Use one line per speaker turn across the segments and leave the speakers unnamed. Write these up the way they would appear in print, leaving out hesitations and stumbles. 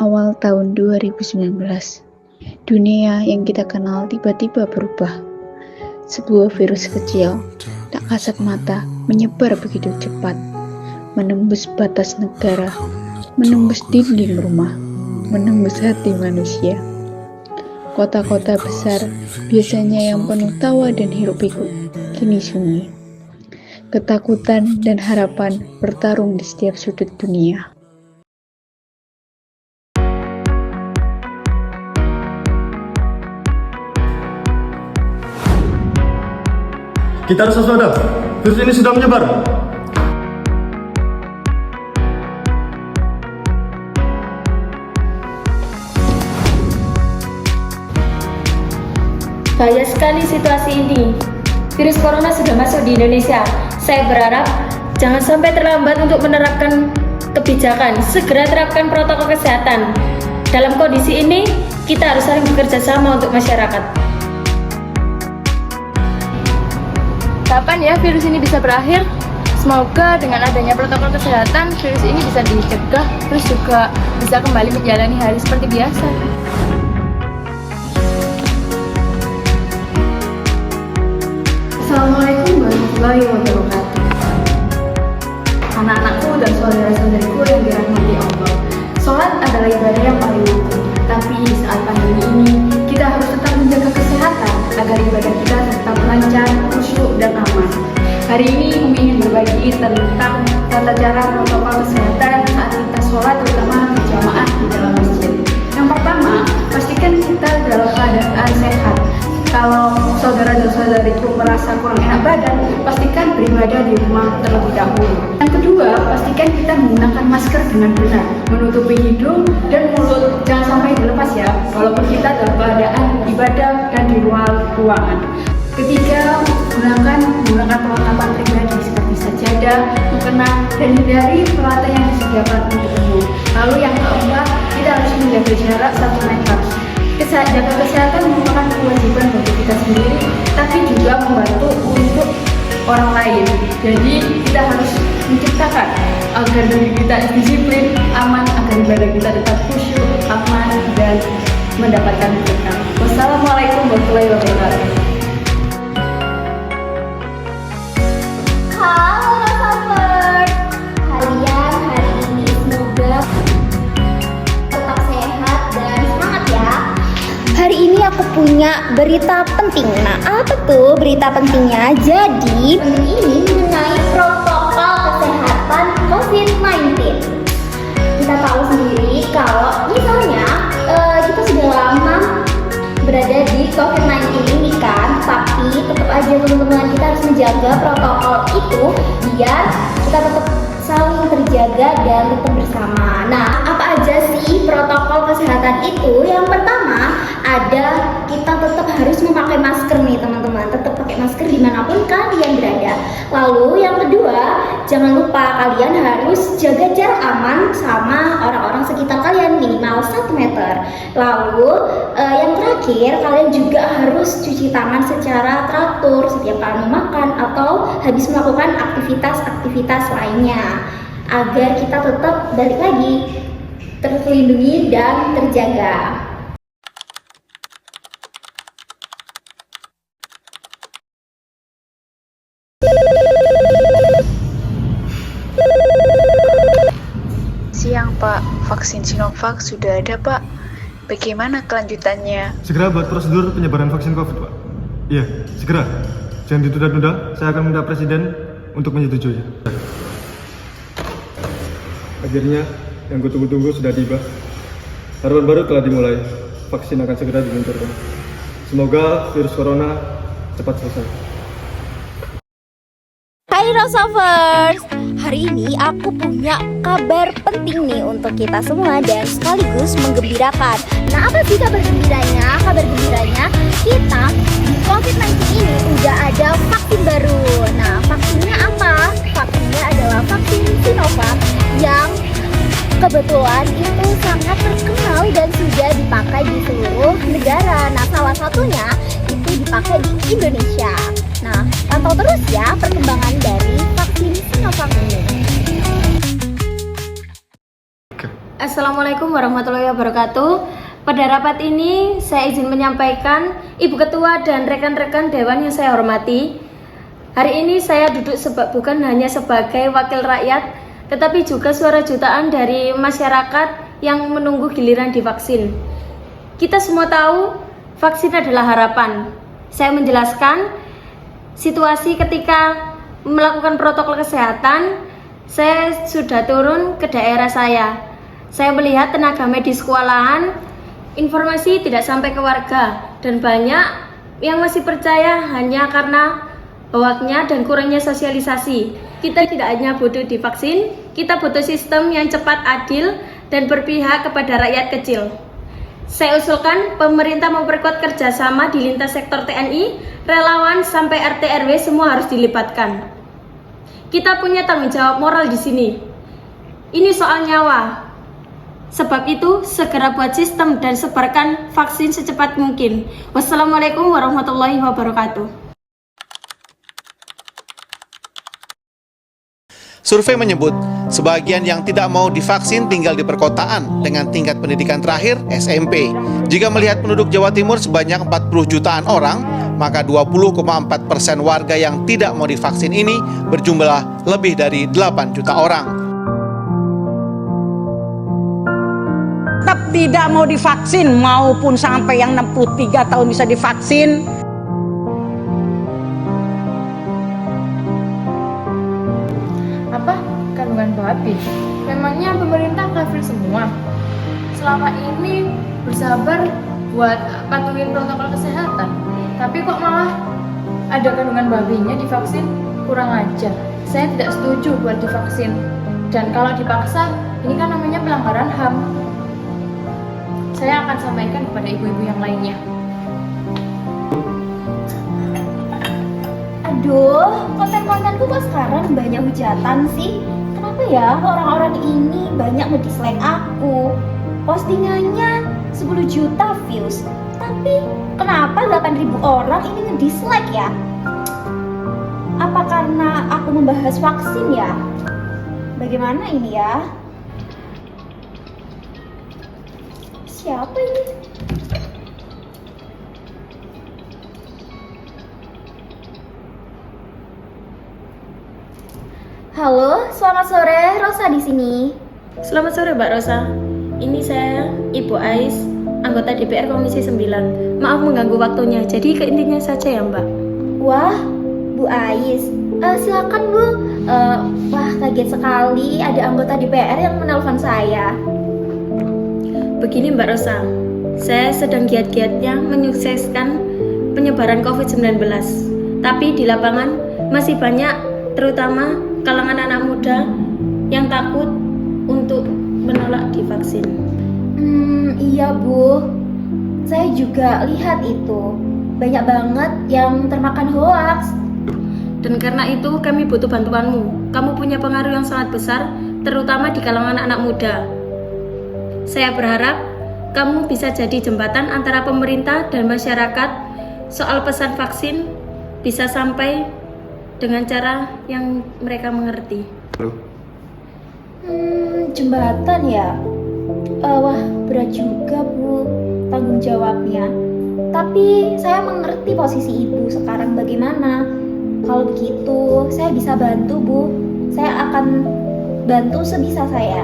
Awal tahun 2019, dunia yang kita kenal tiba-tiba berubah. Sebuah virus kecil, tak kasat mata, menyebar begitu cepat, menembus batas negara, menembus dinding rumah, menembus hati manusia. Kota-kota besar, biasanya yang penuh tawa dan hiruk-pikuk, kini sunyi. Ketakutan dan harapan bertarung di setiap sudut dunia.
Kita harus waspada, virus ini sudah menyebar.
Bahaya sekali situasi ini. Virus corona sudah masuk di Indonesia. Saya berharap jangan sampai terlambat untuk menerapkan kebijakan. Segera terapkan protokol kesehatan. Dalam kondisi ini, kita harus saling bekerja sama untuk masyarakat.
Kapan ya virus ini bisa berakhir? Semoga dengan adanya protokol kesehatan, virus ini bisa dicegah, terus juga bisa kembali menjalani hari seperti biasa.
Assalamualaikum warahmatullahi wabarakatuh. Anak-anakku dan saudara-saudariku yang dirahmati Allah, sholat adalah ibadah yang paling penting. Tapi di saat pandemi ini, kita harus tetap menjaga kesehatan agar ibadah kita tetap lancar, khusyuk, dan aman. Hari ini Umi ingin berbagi tentang tata cara protokol kesehatan saat kita sholat, terutama berjamaah di dalam masjid. Yang pertama, pastikan kita dalam keadaan sehat. Kalau saudara dan saudariku merasa kurang enak badan, pastikan beribadah di rumah terlebih dahulu. Yang kedua, pastikan kita menggunakan masker dengan benar, menutupi hidung dan mulut, jangan sampai dilepas ya, walaupun kita dalam keadaan ibadah dan di luar ruangan. Ketiga, menggunakan perlengkapan pribadi seperti sajadah, mukena, dan hindari peralatan yang disediakan untuk umum. Lalu yang keempat, kita harus menjaga jarak 1 meter. Jaga kesehatan merupakan kewajiban bagi kita sendiri, tapi juga membantu untuk orang lain. Jadi kita harus menciptakan agar diri kita disiplin, aman, agar ibadah kita tetap khusyuk, aman, dan mendapatkan berkah. Wassalamualaikum warahmatullahi wabarakatuh.
Halo Rosaver, kalian hari ini semoga tetap sehat dan semangat ya. Hari ini aku punya berita penting. Nah, apa tuh berita pentingnya? Jadi, ini mengenai protokol kesehatan COVID-19. Kita tahu sendiri kalau misalnya kita sudah lama berada di COVID-19 ini kan, tapi tetap aja teman-teman kita harus menjaga protokol itu biar kita tetap saling terjaga dan tetap bersama. Nah, apa aja sih protokol kesehatan itu? Yang pertama ada kita tetap harus memakai masker nih teman-teman, tetap pakai masker dimanapun kalian berada. Lalu yang kedua, jangan lupa kalian harus jaga jarak aman sama orang-orang sekitar kalian minimal 1 meter. Lalu yang terakhir, kalian juga harus cuci tangan secara teratur setiap kalian makan atau habis melakukan aktivitas lainnya agar kita tetap balik lagi terlindungi dan terjaga.
Siang Pak, vaksin Sinovac sudah ada Pak. Bagaimana kelanjutannya?
Segera buat prosedur penyebaran vaksin COVID, Pak. Iya, segera. Jangan ditunda-tunda, saya akan minta Presiden untuk menyetujui. Akhirnya, yang kutunggu-tunggu sudah tiba. Harapan baru telah dimulai. Vaksin akan segera diluncurkan. Semoga virus corona cepat selesai.
Hai Rosavers, hari ini aku punya kabar penting nih untuk kita semua dan sekaligus menggembirakan. Nah, apa sih kabar gembiranya? Kabar gembiranya kita di COVID-19 ini udah ada vaksin baru. Nah, vaksinnya apa? Vaksinnya adalah vaksin Sinovac yang kebetulan itu sangat terkenal dan sudah dipakai di seluruh negara. Nah, salah satunya itu dipakai di Indonesia. Nah, pantau terus ya perkembangan dari vaksin Sinovac ini.
Assalamualaikum warahmatullahi wabarakatuh. Pada rapat ini saya izin menyampaikan, Ibu Ketua dan rekan-rekan Dewan yang saya hormati. Hari ini saya duduk bukan hanya sebagai wakil rakyat, tetapi juga suara jutaan dari masyarakat yang menunggu giliran divaksin. Kita semua tahu vaksin adalah harapan. Saya menjelaskan situasi ketika melakukan protokol kesehatan. Saya sudah turun ke daerah saya. Saya melihat tenaga medis kewalahan, informasi tidak sampai ke warga, dan banyak yang masih percaya hanya karena hoaknya dan kurangnya sosialisasi. Kita tidak hanya butuh divaksin, kita butuh sistem yang cepat, adil, dan berpihak kepada rakyat kecil. Saya usulkan pemerintah memperkuat kerjasama di lintas sektor TNI, relawan, sampai RT RW semua harus dilibatkan. Kita punya tanggung jawab moral di sini. Ini soal nyawa. Sebab itu, segera buat sistem dan sebarkan vaksin secepat mungkin. Wassalamualaikum warahmatullahi wabarakatuh.
Survei menyebut, sebagian yang tidak mau divaksin tinggal di perkotaan dengan tingkat pendidikan terakhir SMP. Jika melihat penduduk Jawa Timur sebanyak 40 jutaan orang, maka 20,4% warga yang tidak mau divaksin ini berjumlah lebih dari 8 juta orang.
Tetap tidak mau divaksin, maupun sampai yang 63 tahun bisa divaksin.
Apa? Kandungan babi? Memangnya pemerintah kafir semua? Selama ini bersabar buat patuhin protokol kesehatan, tapi kok malah ada kandungan babinya divaksin? Kurang ajar. Saya tidak setuju buat divaksin. Dan kalau dipaksa, ini kan namanya pelanggaran HAM. Saya akan sampaikan kepada ibu-ibu yang lainnya.
Aduh, konten-kontenku kok sekarang banyak hujatan sih? Kenapa ya orang-orang ini banyak nge-dislike aku? Postingannya 10 juta views, tapi kenapa 8.000 orang ini nge-dislike ya? Apa karena aku membahas vaksin ya? Bagaimana ini ya? Siapa ini? Halo, selamat sore. Rosa di sini.
Selamat sore Mbak Rosa. Ini saya Ibu Ais, anggota DPR Komisi 9. Maaf mengganggu waktunya, jadi ke intinya saja ya Mbak.
Wah, Bu Ais. Silakan Bu. Wah, kaget sekali ada anggota DPR yang menelpon saya.
Begini Mbak Rosa, saya sedang giat-giatnya menyukseskan penyebaran COVID-19. Tapi di lapangan masih banyak, terutama kalangan anak muda yang takut untuk menolak divaksin.
Iya Bu, saya juga lihat itu. Banyak banget yang termakan hoaks.
Dan karena itu kami butuh bantuanmu. Kamu punya pengaruh yang sangat besar, terutama di kalangan anak muda. Saya berharap kamu bisa jadi jembatan antara pemerintah dan masyarakat soal pesan vaksin bisa sampai dengan cara yang mereka mengerti.
Jembatan ya? Wah, berat juga Bu tanggung jawabnya. Tapi saya mengerti posisi Ibu sekarang bagaimana. Kalau begitu, saya bisa bantu Bu. Saya akan bantu sebisa saya.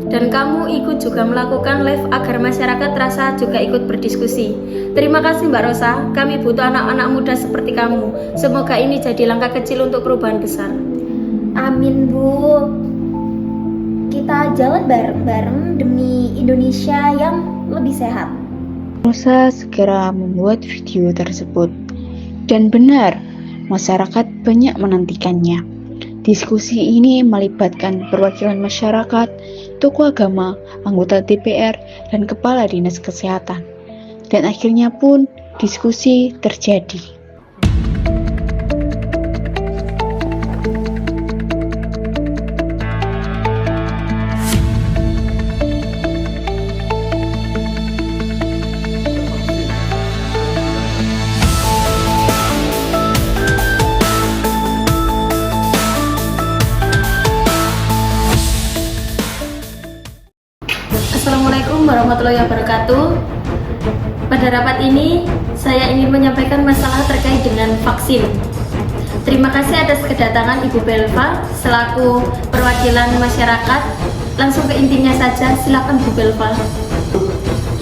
Dan kamu ikut juga melakukan live agar masyarakat terasa juga ikut berdiskusi. Terima kasih Mbak Rosa, kami butuh anak-anak muda seperti kamu. Semoga ini jadi langkah kecil untuk perubahan besar.
Amin Bu. Kita jalan bareng-bareng demi Indonesia yang lebih sehat.
Rosa segera membuat video tersebut. Dan benar, masyarakat banyak menantikannya. Diskusi ini melibatkan perwakilan masyarakat, tokoh agama, anggota DPR, dan kepala dinas kesehatan. Dan akhirnya pun diskusi terjadi.
Assalamualaikum warahmatullahi wabarakatuh. Pada rapat ini, saya ingin menyampaikan masalah terkait dengan vaksin. Terima kasih atas kedatangan Ibu Belva selaku perwakilan masyarakat. Langsung ke intinya saja, silakan Bu Belva.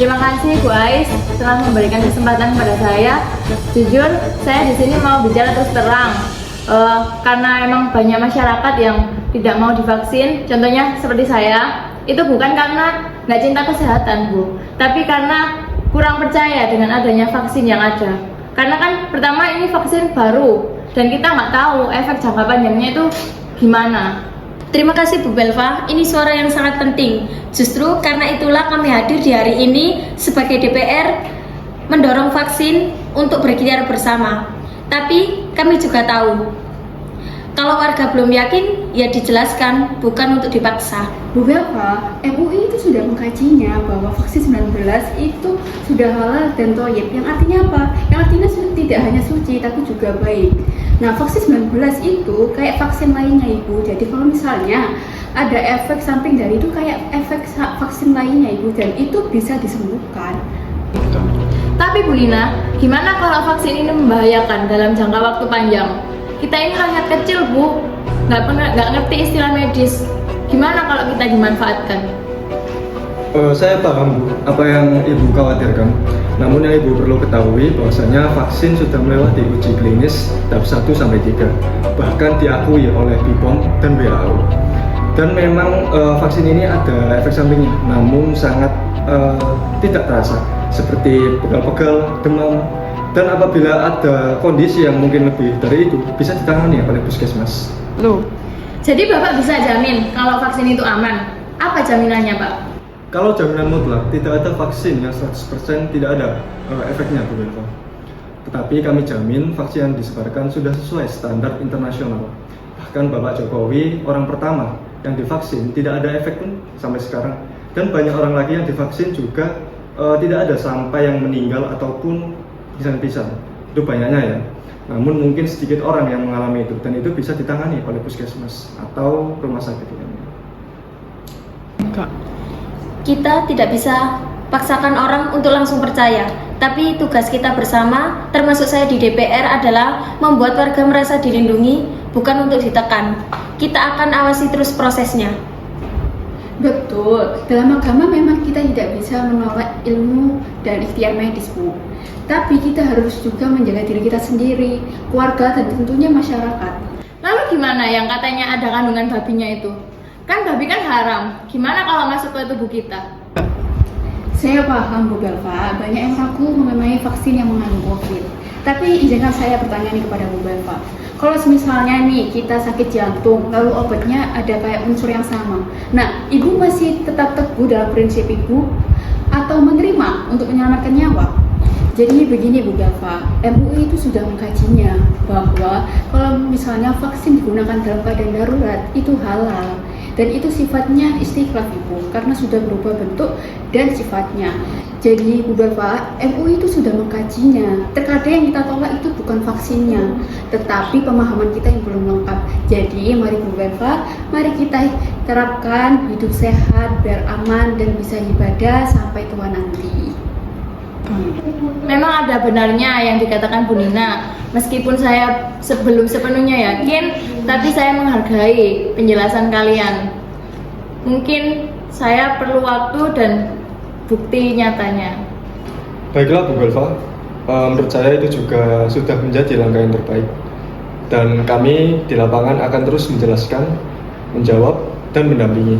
Terima kasih Bu Ais telah memberikan kesempatan kepada saya. Jujur, saya di sini mau bicara terus terang. Karena emang banyak masyarakat yang tidak mau divaksin, contohnya seperti saya, itu bukan karena nggak cinta kesehatan Bu, tapi karena kurang percaya dengan adanya vaksin yang ada. Karena kan pertama ini vaksin baru dan kita nggak tahu efek jangka panjangnya itu gimana.
Terima kasih Bu Belva, ini suara yang sangat penting. Justru karena itulah kami hadir di hari ini sebagai DPR mendorong vaksin untuk berikhtiar bersama. Tapi kami juga tahu, kalau warga belum yakin, ya dijelaskan, bukan untuk dipaksa.
Bu Belva, MUI itu sudah mengkajinya bahwa vaksin 19 itu sudah halal dan thayyib. Yang artinya apa? Yang artinya tidak hanya suci tapi juga baik. Nah, vaksin 19 itu kayak vaksin lainnya Ibu. Jadi kalau misalnya ada efek samping dari itu kayak efek vaksin lainnya Ibu, dan itu bisa disembuhkan.
Tapi Bu Lina, gimana kalau vaksin ini membahayakan dalam jangka waktu panjang? Kita ini rakyat kecil Bu, nggak ngerti istilah medis. Gimana kalau kita dimanfaatkan?
Saya paham Bu, apa yang Ibu khawatirkan. Namun yang Ibu perlu ketahui bahwasanya vaksin sudah melewati uji klinis tahap 1-3, bahkan diakui oleh BPOM dan WHO. Dan memang vaksin ini ada efek sampingnya, namun sangat tidak terasa, seperti pegal-pegal, demam, dan apabila ada kondisi yang mungkin lebih dari itu, bisa ditangani oleh puskesmas.
Loh, jadi Bapak bisa jamin kalau vaksin itu aman? Apa jaminannya Pak?
Kalau jaminan mutlak, tidak ada vaksin yang 100% tidak ada efeknya Bu Belva. Tetapi kami jamin vaksin yang disebarkan sudah sesuai standar internasional. Bahkan Bapak Jokowi orang pertama yang divaksin tidak ada efek pun sampai sekarang. Dan banyak orang lagi yang divaksin juga tidak ada sampai yang meninggal ataupun pisah-pisah. Itu banyaknya ya. Namun mungkin sedikit orang yang mengalami itu, dan itu bisa ditangani oleh puskesmas atau rumah sakit.
Kita tidak bisa paksakan orang untuk langsung percaya, tapi tugas kita bersama, termasuk saya di DPR, adalah membuat warga merasa dilindungi, bukan untuk ditekan. Kita akan awasi terus prosesnya.
Betul, dalam agama memang kita tidak bisa menolak ilmu dan ikhtiar medis Bu. Tapi kita harus juga menjaga diri kita sendiri, keluarga, dan tentunya masyarakat.
Lalu gimana yang katanya ada kandungan babinya itu? Kan babi kan haram, gimana kalau masuk ke tubuh kita?
Saya paham Bu Belva, banyak yang ragu mengenai vaksin yang mengandung COVID. Tapi izinkan saya bertanya nih kepada Bu Belva. Kalau misalnya nih kita sakit jantung, lalu obatnya ada kayak unsur yang sama. Nah, Ibu masih tetap teguh dalam prinsip Ibu atau menerima untuk menyelamatkan nyawa? Jadi begini Bu Belva, MUI itu sudah mengkajinya bahwa kalau misalnya vaksin digunakan dalam keadaan darurat itu halal, dan itu sifatnya istiqlal Ibu, karena sudah berubah bentuk dan sifatnya. Jadi Bu Belva, MUI itu sudah mengkajinya. Terkadang yang kita tolak itu bukan vaksinnya, tetapi pemahaman kita yang belum lengkap. Jadi mari Bu Belva, mari kita terapkan hidup sehat biar aman dan bisa ibadah sampai tua nanti.
Memang ada benarnya yang dikatakan Bu Nina. Meskipun saya belum sepenuhnya yakin, tapi saya menghargai penjelasan kalian. Mungkin saya perlu waktu dan bukti nyatanya.
Baiklah Bu Belva, menurut saya itu juga sudah menjadi langkah yang terbaik. Dan kami di lapangan akan terus menjelaskan, menjawab, dan mendampingi.